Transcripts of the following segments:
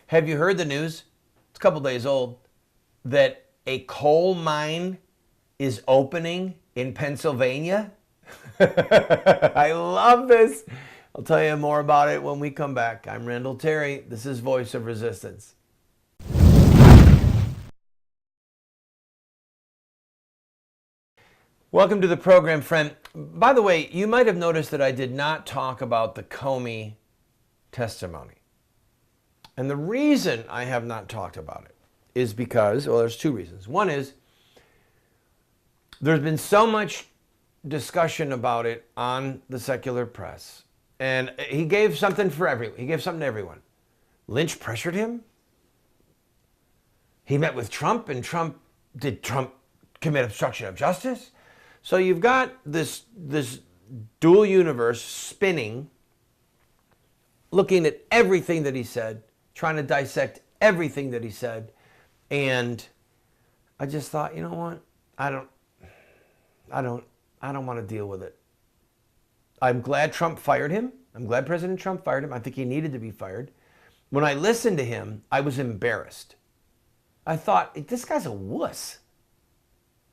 Have you heard the news? It's a couple days old that a coal mine is opening in Pennsylvania. I love this. I'll tell you more about it when we come back. I'm Randall Terry. This is Voice of Resistance. Welcome to the program, friend. By the way, you might have noticed that I did not talk about the Comey testimony. And the reason I have not talked about it is because, well, there's two reasons. One is there's been so much discussion about it on the secular press. And he gave something for everyone. He gave something to everyone. Lynch pressured him. He met with Trump, and did Trump commit obstruction of justice? So you've got this dual universe spinning, looking at everything that he said, trying to dissect everything that he said. And I just thought, you know what? I don't want to deal with it. I'm glad Trump fired him. I'm glad President Trump fired him. I think he needed to be fired. When I listened to him, I was embarrassed. I thought, this guy's a wuss.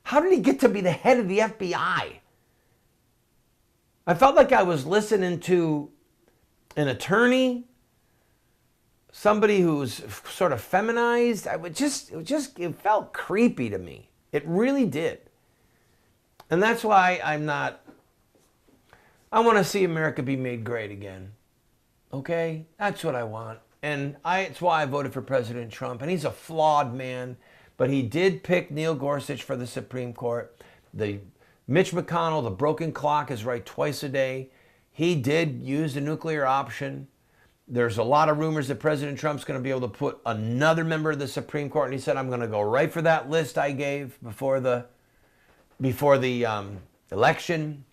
How did he get to be the head of the FBI? I felt like I was listening to an attorney, somebody who's sort of feminized. It felt creepy to me. It really did. And that's why I want to see America be made great again. Okay? That's what I want. And it's why I voted for President Trump. And he's a flawed man, but he did pick Neil Gorsuch for the Supreme Court. Mitch McConnell, the broken clock, is right twice a day. He did use the nuclear option. There's a lot of rumors that President Trump's going to be able to put another member of the Supreme Court, and he said, I'm going to go right for that list I gave before the election.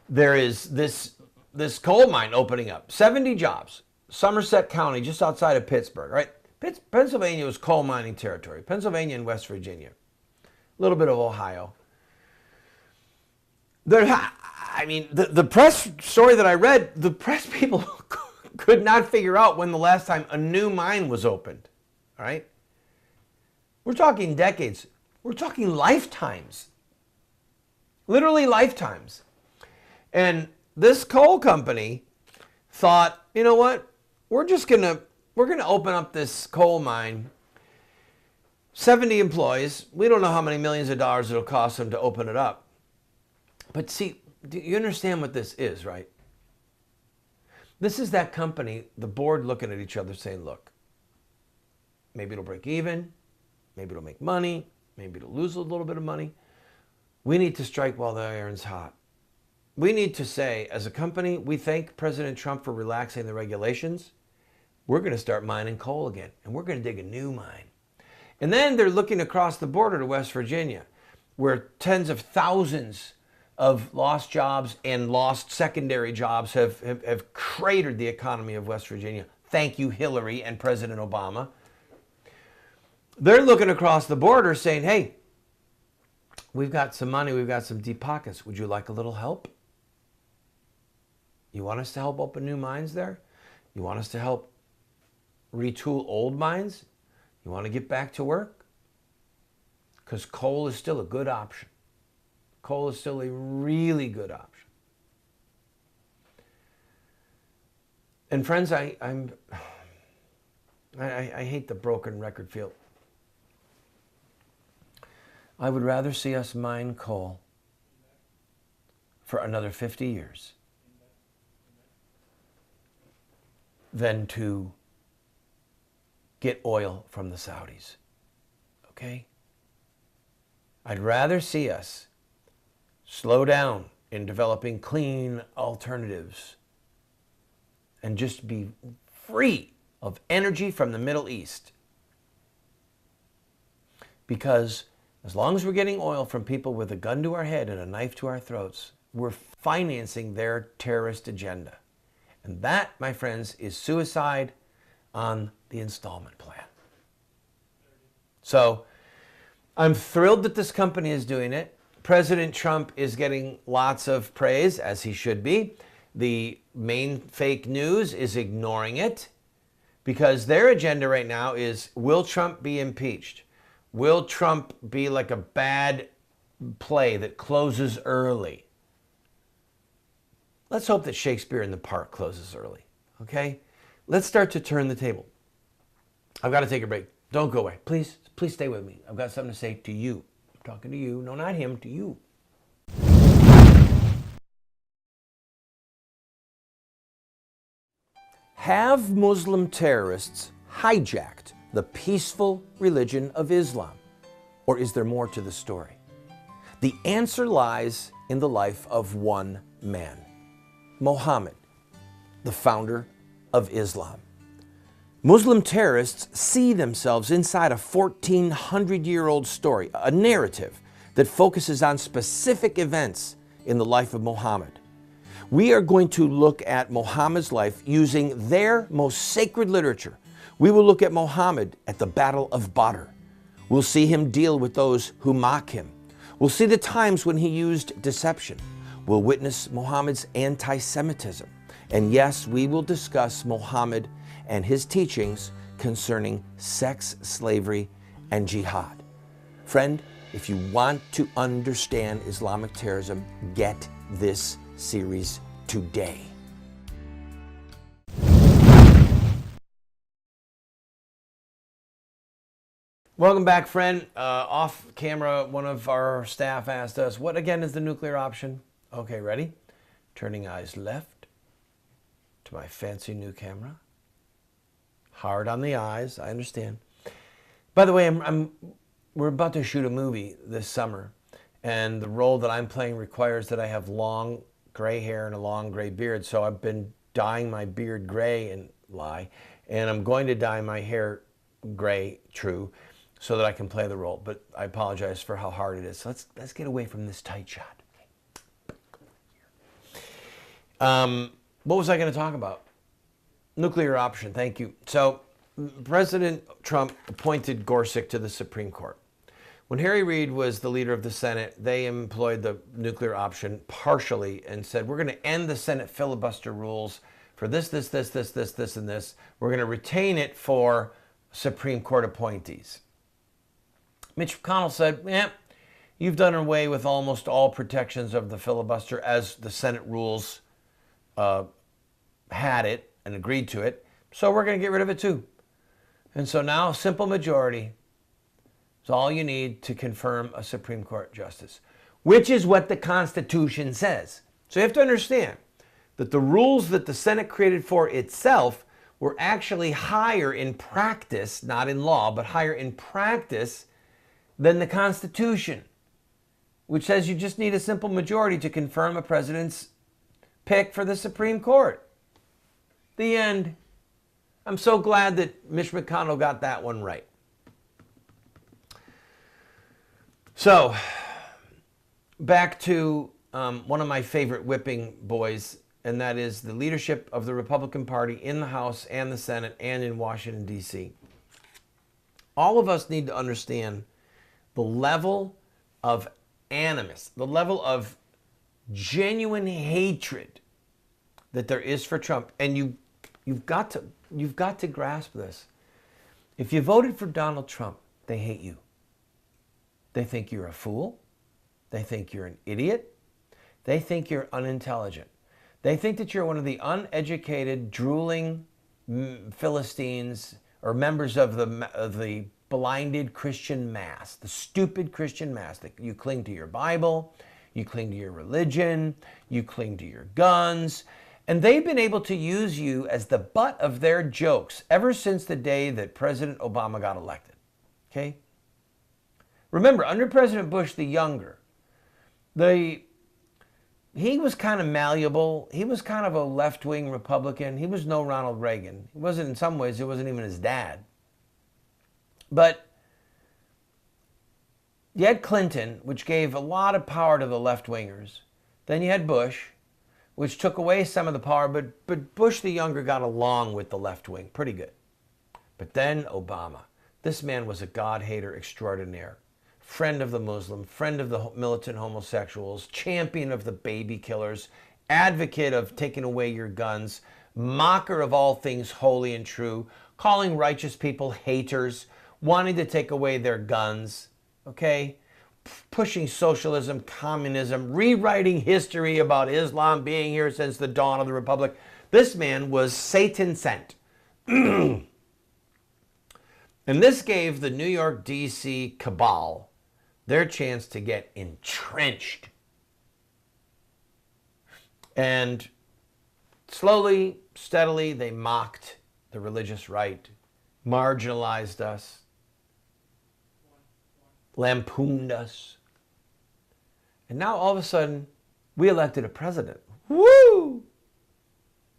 There is this coal mine opening up, 70 jobs, Somerset County, just outside of Pittsburgh, right? Pennsylvania was coal mining territory. Pennsylvania and West Virginia, a little bit of Ohio. The press story that I read, the press people could not figure out when the last time a new mine was opened, all right? We're talking decades. We're talking lifetimes. Literally lifetimes. And this coal company thought, you know what? We're going to open up this coal mine. 70 employees. We don't know how many millions of dollars it'll cost them to open it up. But see, do you understand what this is, right? This is that company, the board looking at each other saying, look, maybe it'll break even, maybe it'll make money, maybe it'll lose a little bit of money. We need to strike while the iron's hot. We need to say, as a company, we thank President Trump for relaxing the regulations. We're going to start mining coal again, and we're going to dig a new mine. And then they're looking across the border to West Virginia, where tens of thousands of lost jobs and lost secondary jobs have cratered the economy of West Virginia. Thank you, Hillary and President Obama. They're looking across the border saying, hey, we've got some money, we've got some deep pockets. Would you like a little help? You want us to help open new mines there? You want us to help retool old mines? You want to get back to work? Because coal is still a good option. Coal is still a really good option. And friends, I hate the broken record field. I would rather see us mine coal for another 50 years than to get oil from the Saudis. Okay? I'd rather see us slow down in developing clean alternatives and just be free of energy from the Middle East. Because as long as we're getting oil from people with a gun to our head and a knife to our throats, we're financing their terrorist agenda. And that, my friends, is suicide on the installment plan. So I'm thrilled that this company is doing it. President Trump is getting lots of praise, as he should be. The main fake news is ignoring it because their agenda right now is, will Trump be impeached? Will Trump be like a bad play that closes early? Let's hope that Shakespeare in the Park closes early, okay? Let's start to turn the table. I've got to take a break. Don't go away. Please stay with me. I've got something to say to you. I'm talking to you. No, not him, to you. Have Muslim terrorists hijacked the peaceful religion of Islam? Or is there more to the story? The answer lies in the life of one man, Mohammed, the founder of Islam. Muslim terrorists see themselves inside a 1,400-year-old story, a narrative that focuses on specific events in the life of Mohammed. We are going to look at Mohammed's life using their most sacred literature. We will look at Mohammed at the Battle of Badr. We'll see him deal with those who mock him. We'll see the times when he used deception. We'll witness Mohammed's anti-Semitism. And yes, we will discuss Mohammed and his teachings concerning sex, slavery, and jihad. Friend, if you want to understand Islamic terrorism, get this series today. Welcome back, friend. Off camera, one of our staff asked us, what again is the nuclear option? Okay, ready? Turning eyes left to my fancy new camera. Hard on the eyes, I understand. By the way, we're about to shoot a movie this summer, and the role that I'm playing requires that I have long gray hair and a long gray beard, so I've been dyeing my beard gray and I'm going to dye my hair gray, true, so that I can play the role. But I apologize for how hard it is. So let's get away from this tight shot. What was I going to talk about? Nuclear option, thank you. So President Trump appointed Gorsuch to the Supreme Court. When Harry Reid was the leader of the Senate, they employed the nuclear option partially and said, we're going to end the Senate filibuster rules for this, and this. We're going to retain it for Supreme Court appointees. Mitch McConnell said, you've done away with almost all protections of the filibuster as the Senate rules had it and agreed to it, so we're going to get rid of it too. And so now simple majority is all you need to confirm a Supreme Court justice, which is what the Constitution says. So you have to understand that the rules that the Senate created for itself were actually higher in practice, not in law, but higher in practice than the Constitution, which says you just need a simple majority to confirm a president's pick for the Supreme Court. The end. I'm so glad that Mitch McConnell got that one right. So, back to one of my favorite whipping boys, and that is the leadership of the Republican Party in the House and the Senate and in Washington, D.C. All of us need to understand the level of animus, the level of genuine hatred that there is for Trump. And you've got to grasp this. If you voted for Donald Trump, they hate you. They think you're a fool. They think you're an idiot. They think you're unintelligent. They think that you're one of the uneducated, drooling Philistines or members of the blinded Christian mass, the stupid Christian mass. That you cling to your Bible, you cling to your religion, you cling to your guns, and they've been able to use you as the butt of their jokes ever since the day that President Obama got elected. Okay? Remember, under President Bush the Younger, he was kind of malleable. He was kind of a left-wing Republican. He was no Ronald Reagan. He wasn't, in some ways, he wasn't even his dad. But you had Clinton, which gave a lot of power to the left-wingers. Then you had Bush, which took away some of the power, but Bush the Younger got along with the left wing pretty good. But then Obama. This man was a God-hater extraordinaire. Friend of the Muslim, friend of the militant homosexuals, champion of the baby killers, advocate of taking away your guns, mocker of all things holy and true, calling righteous people haters, wanting to take away their guns, okay? Pushing socialism, communism, rewriting history about Islam being here since the dawn of the Republic. This man was Satan sent. And this gave the New York, D.C. cabal their chance to get entrenched. And slowly, steadily, they mocked the religious right, marginalized us, lampooned us. And now all of a sudden, we elected a president. Woo!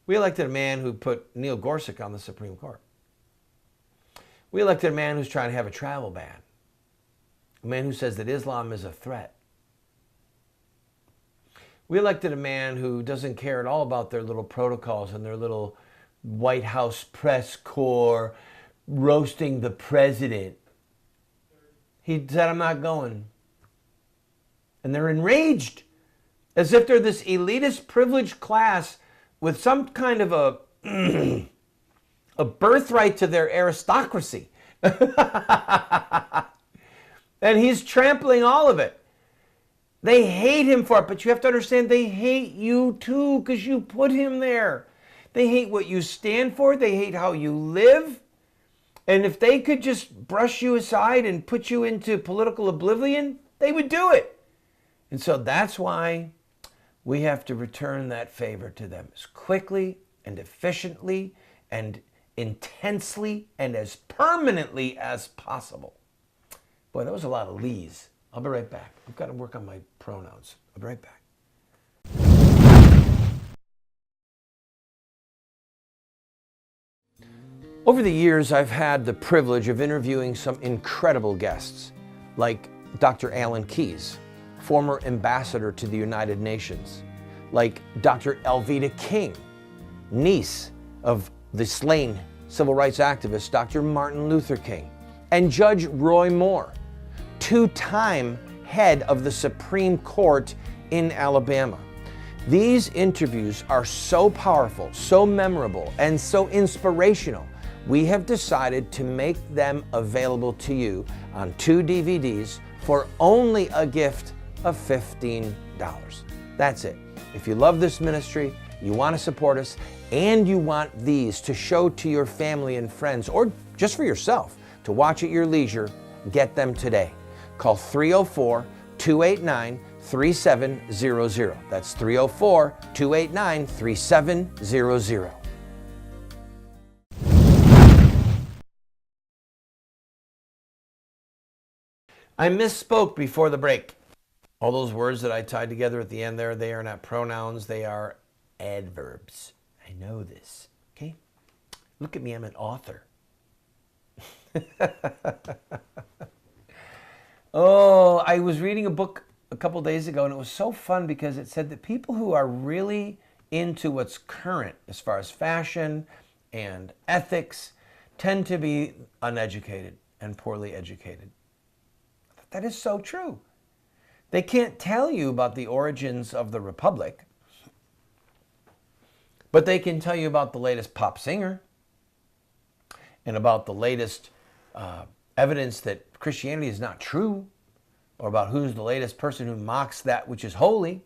We elected a man who put Neil Gorsuch on the Supreme Court. We elected a man who's trying to have a travel ban. A man who says that Islam is a threat. We elected a man who doesn't care at all about their little protocols and their little White House press corps roasting the president. He said, I'm not going. And they're enraged, as if they're this elitist privileged class with some kind of a birthright to their aristocracy. And he's trampling all of it. They hate him for it, but you have to understand they hate you too because you put him there. They hate what you stand for. They hate how you live. And if they could just brush you aside and put you into political oblivion, they would do it. And so that's why we have to return that favor to them as quickly and efficiently and intensely and as permanently as possible. Boy, that was a lot of lees. I'll be right back. I've got to work on my pronouns. I'll be right back. Over the years, I've had the privilege of interviewing some incredible guests, like Dr. Alan Keyes, former ambassador to the United Nations, like Dr. Alveda King, niece of the slain civil rights activist Dr. Martin Luther King, and Judge Roy Moore, two-time head of the Supreme Court in Alabama. These interviews are so powerful, so memorable, and so inspirational. We have decided to make them available to you on 2 DVDs for only a gift of $15. That's it. If you love this ministry, you want to support us, and you want these to show to your family and friends, or just for yourself, to watch at your leisure, get them today. Call 304-289-3700. That's 304-289-3700. I misspoke before the break. All those words that I tied together at the end there, they are not pronouns, they are adverbs. I know this, okay? Look at me, I'm an author. Oh, I was reading a book a couple days ago, and it was so fun because it said that people who are really into what's current as far as fashion and ethics tend to be uneducated and poorly educated. That is so true. They can't tell you about the origins of the Republic, but they can tell you about the latest pop singer and about the latest evidence that Christianity is not true, or about who's the latest person who mocks that which is holy.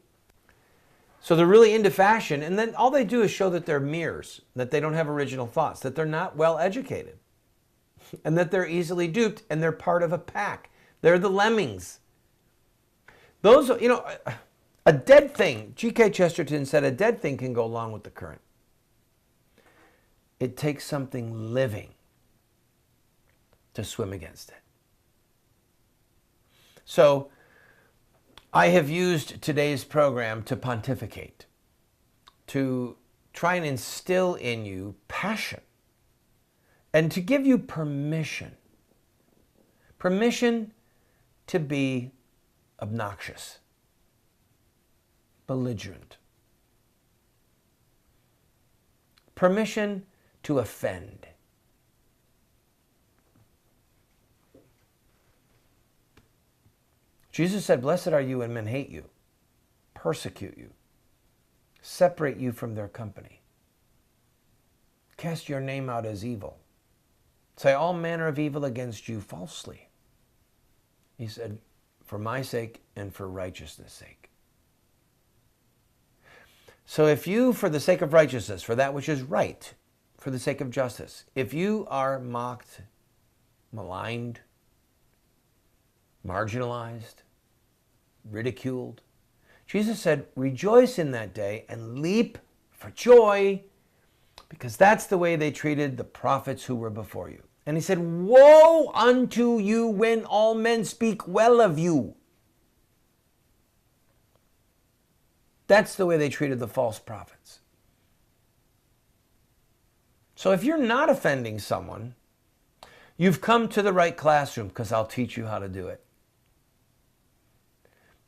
So they're really into fashion, and then all they do is show that they're mirrors, that they don't have original thoughts, that they're not well educated, and that they're easily duped, and they're part of a pack. They're the lemmings. Those, you know, a dead thing, G.K. Chesterton said, a dead thing can go along with the current. It takes something living to swim against it. So I have used today's program to pontificate, to try and instill in you passion, and to give you permission to be obnoxious, belligerent, permission to offend. Jesus said, "Blessed are you when men hate you, persecute you, separate you from their company, cast your name out as evil, say all manner of evil against you falsely. He said, for my sake and for righteousness' sake. So if you, for the sake of righteousness, for that which is right, for the sake of justice, if you are mocked, maligned, marginalized, ridiculed, Jesus said, rejoice in that day and leap for joy, because that's the way they treated the prophets who were before you. And he said, woe unto you when all men speak well of you. That's the way they treated the false prophets. So if you're not offending someone, you've come to the right classroom, because I'll teach you how to do it.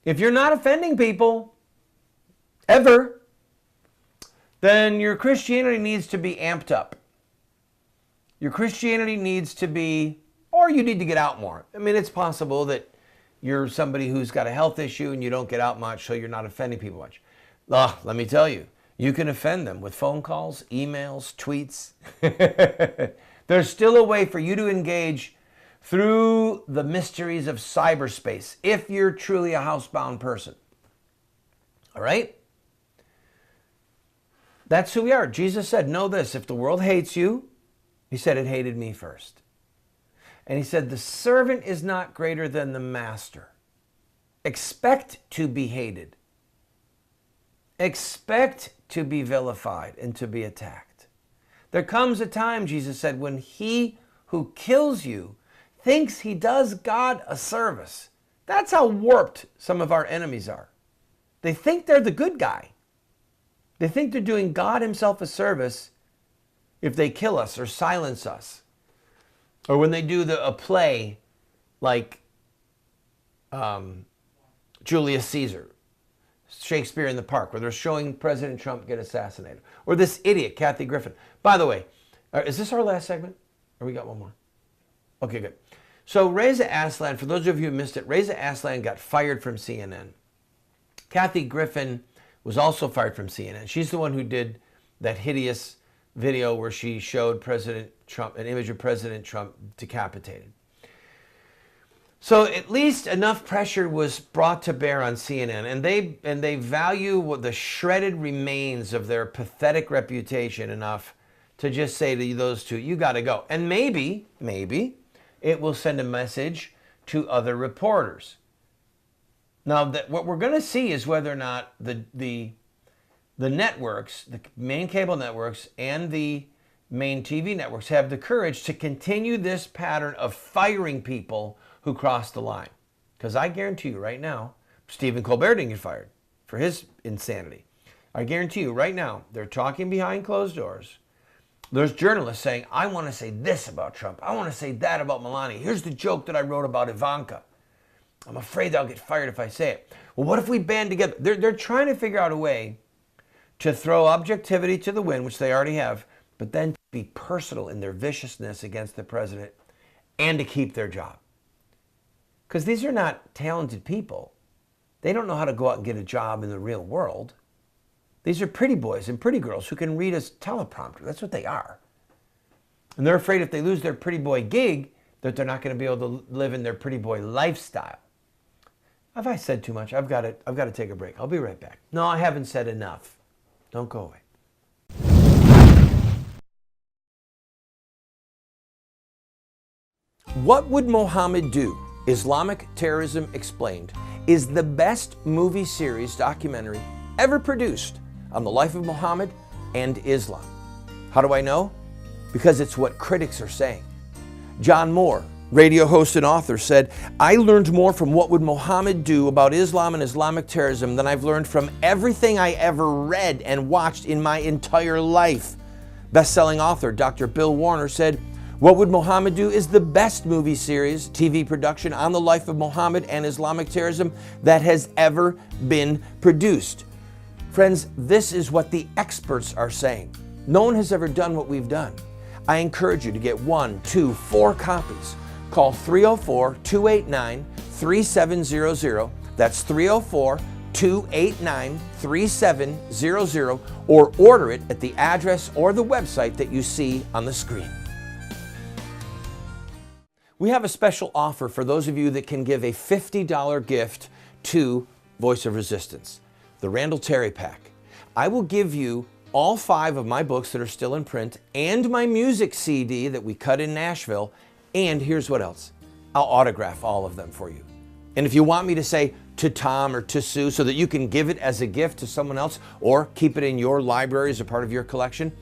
If you're not offending people, ever, then your Christianity needs to be amped up. Your Christianity needs to be, or you need to get out more. I mean, it's possible that you're somebody who's got a health issue and you don't get out much, so you're not offending people much. Let me tell you, you can offend them with phone calls, emails, tweets. There's still a way for you to engage through the mysteries of cyberspace if you're truly a housebound person. All right? That's who we are. Jesus said, know this, if the world hates you, he said it hated me first. And he said, the servant is not greater than the master. Expect to be hated. Expect to be vilified and to be attacked. There comes a time, Jesus said, when he who kills you thinks he does God a service. That's how warped some of our enemies are. They think they're the good guy. They think they're doing God himself a service if they kill us or silence us. Or when they do a play like Julius Caesar, Shakespeare in the Park, where they're showing President Trump get assassinated. Or this idiot, Kathy Griffin. By the way, is this our last segment? Or we got one more? Okay, good. So Reza Aslan, for those of you who missed it, Reza Aslan got fired from CNN. Kathy Griffin was also fired from CNN. She's the one who did that hideous video where she showed President Trump, an image of President Trump decapitated. So at least enough pressure was brought to bear on CNN, and they value the shredded remains of their pathetic reputation enough to just say to those two, you got to go. And maybe it will send a message to other reporters. Now, what we're going to see is whether or not the networks, the main cable networks and the main TV networks have the courage to continue this pattern of firing people who cross the line. Because I guarantee you right now, Stephen Colbert didn't get fired for his insanity. I guarantee you right now, they're talking behind closed doors. There's journalists saying, I want to say this about Trump. I want to say that about Melania. Here's the joke that I wrote about Ivanka. I'm afraid I'll get fired if I say it. Well, what if we band together? They're trying to figure out a way to throw objectivity to the wind, which they already have, but then to be personal in their viciousness against the president and to keep their job. Because these are not talented people. They don't know how to go out and get a job in the real world. These are pretty boys and pretty girls who can read a teleprompter. That's what they are. And they're afraid if they lose their pretty boy gig, that they're not going to be able to live in their pretty boy lifestyle. Have I said too much? I've got to take a break. I'll be right back. No, I haven't said enough. Don't go away. What Would Mohammed Do? Islamic Terrorism Explained is the best movie series documentary ever produced on the life of Muhammad and Islam. How do I know? Because it's what critics are saying. John Moore, radio host and author, said, I learned more from What Would Mohammed Do about Islam and Islamic terrorism than I've learned from everything I ever read and watched in my entire life. Best-selling author Dr. Bill Warner said, What Would Mohammed Do is the best movie series, TV production on the life of Muhammad and Islamic terrorism that has ever been produced. Friends, this is what the experts are saying. No one has ever done what we've done. I encourage you to get 1, 2, 4 copies. Call 304-289-3700. That's 304-289-3700, or order it at the address or the website that you see on the screen. We have a special offer for those of you that can give a $50 gift to Voice of Resistance, the Randall Terry Pack. I will give you all 5 of my books that are still in print and my music CD that we cut in Nashville. And here's what else. I'll autograph all of them for you. And if you want me to say to Tom or to Sue so that you can give it as a gift to someone else or keep it in your library as a part of your collection,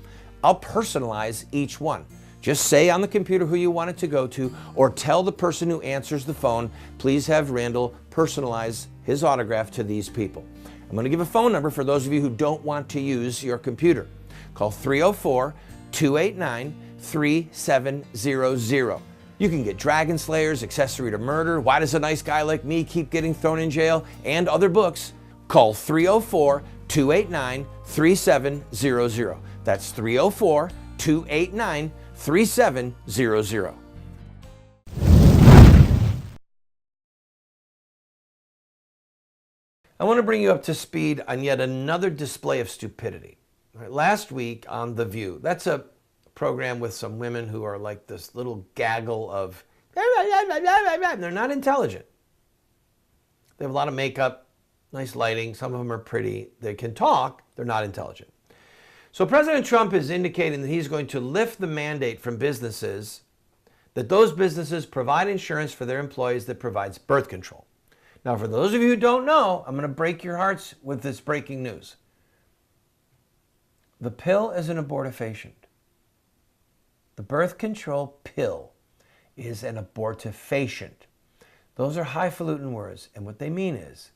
I'll personalize each one. Just say on the computer who you want it to go to, or tell the person who answers the phone, please have Randall personalize his autograph to these people. I'm going to give a phone number for those of you who don't want to use your computer. Call 304-289-3700. You can get Dragon Slayers, Accessory to Murder, Why Does a Nice Guy Like Me Keep Getting Thrown in Jail, and other books. Call 304-289-3700. That's 304-289-3700. I want to bring you up to speed on yet another display of stupidity. Last week on The View, that's a program with some women who are like this little gaggle of, they're not intelligent. They have a lot of makeup, nice lighting, some of them are pretty, they can talk, they're not intelligent. So President Trump is indicating that he's going to lift the mandate from businesses, that those businesses provide insurance for their employees that provides birth control. Now, for those of you who don't know, I'm going to break your hearts with this breaking news. The pill is an abortifacient. The birth control pill is an abortifacient. Those are highfalutin words, and what they mean is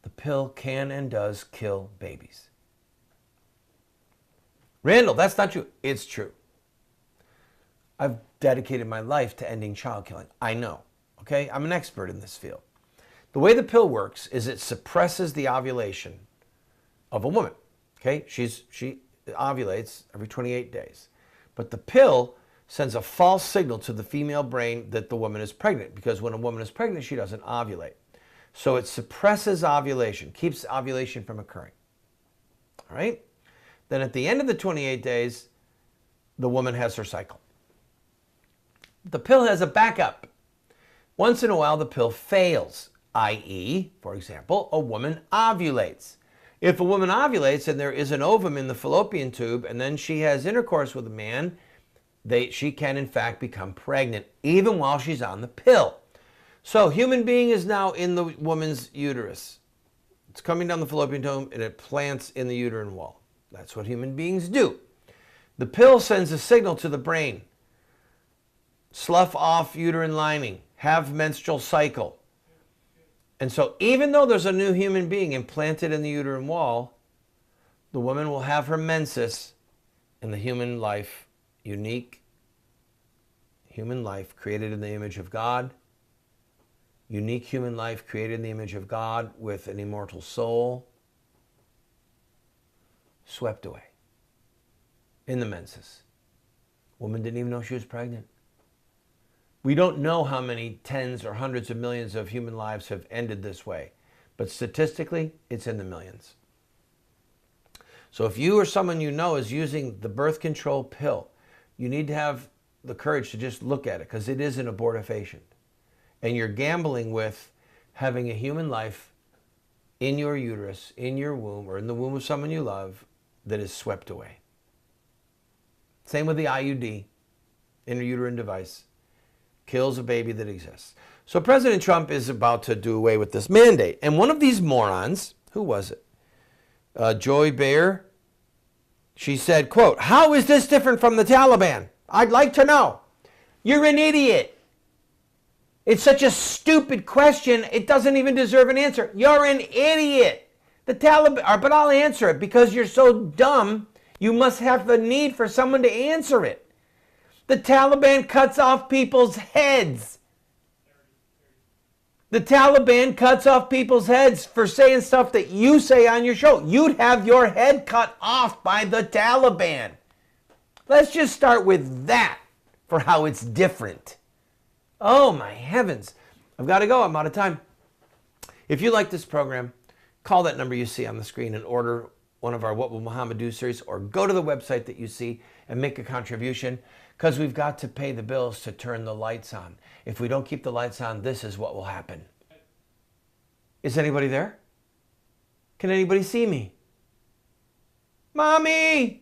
the pill can and does kill babies. Randall, that's not true. It's true. I've dedicated my life to ending child killing. I know, okay? I'm an expert in this field. The way the pill works is it suppresses the ovulation of a woman, okay? She ovulates every 28 days. But the pill sends a false signal to the female brain that the woman is pregnant, because when a woman is pregnant, she doesn't ovulate. So it suppresses ovulation, keeps ovulation from occurring, all right? Then at the end of the 28 days, the woman has her cycle. The pill has a backup. Once in a while, the pill fails, i.e., for example, a woman ovulates. If a woman ovulates and there is an ovum in the fallopian tube and then she has intercourse with a man, she can in fact become pregnant even while she's on the pill. So human being is now in the woman's uterus. It's coming down the fallopian tube and it plants in the uterine wall. That's what human beings do. The pill sends a signal to the brain. Slough off uterine lining. Have menstrual cycle. And so even though there's a new human being implanted in the uterine wall, the woman will have her menses, and the human life, unique human life created in the image of God, unique human life created in the image of God with an immortal soul, swept away in the menses. Woman didn't even know she was pregnant. We don't know how many tens or hundreds of millions of human lives have ended this way, but statistically, it's in the millions. So if you or someone you know is using the birth control pill, you need to have the courage to just look at it, because it is an abortifacient. And you're gambling with having a human life in your uterus, in your womb, or in the womb of someone you love that is swept away. Same with the IUD, intrauterine device. Kills a baby that exists. So President Trump is about to do away with this mandate. And one of these morons, who was it? Joy Behar, she said, quote, "How is this different from the Taliban? I'd like to know. You're an idiot. It's such a stupid question, it doesn't even deserve an answer. You're an idiot. The Taliban, but I'll answer it because you're so dumb, you must have the need for someone to answer it. The Taliban cuts off people's heads. The Taliban cuts off people's heads for saying stuff that you say on your show. You'd have your head cut off by the Taliban. Let's just start with that for how it's different. Oh my heavens. I've got to go. I'm out of time. If you like this program, call that number you see on the screen and order one of our What Will Mohammed Do series, or go to the website that you see and make a contribution. Because we've got to pay the bills to turn the lights on. If we don't keep the lights on, this is what will happen. Is anybody there? Can anybody see me? Mommy!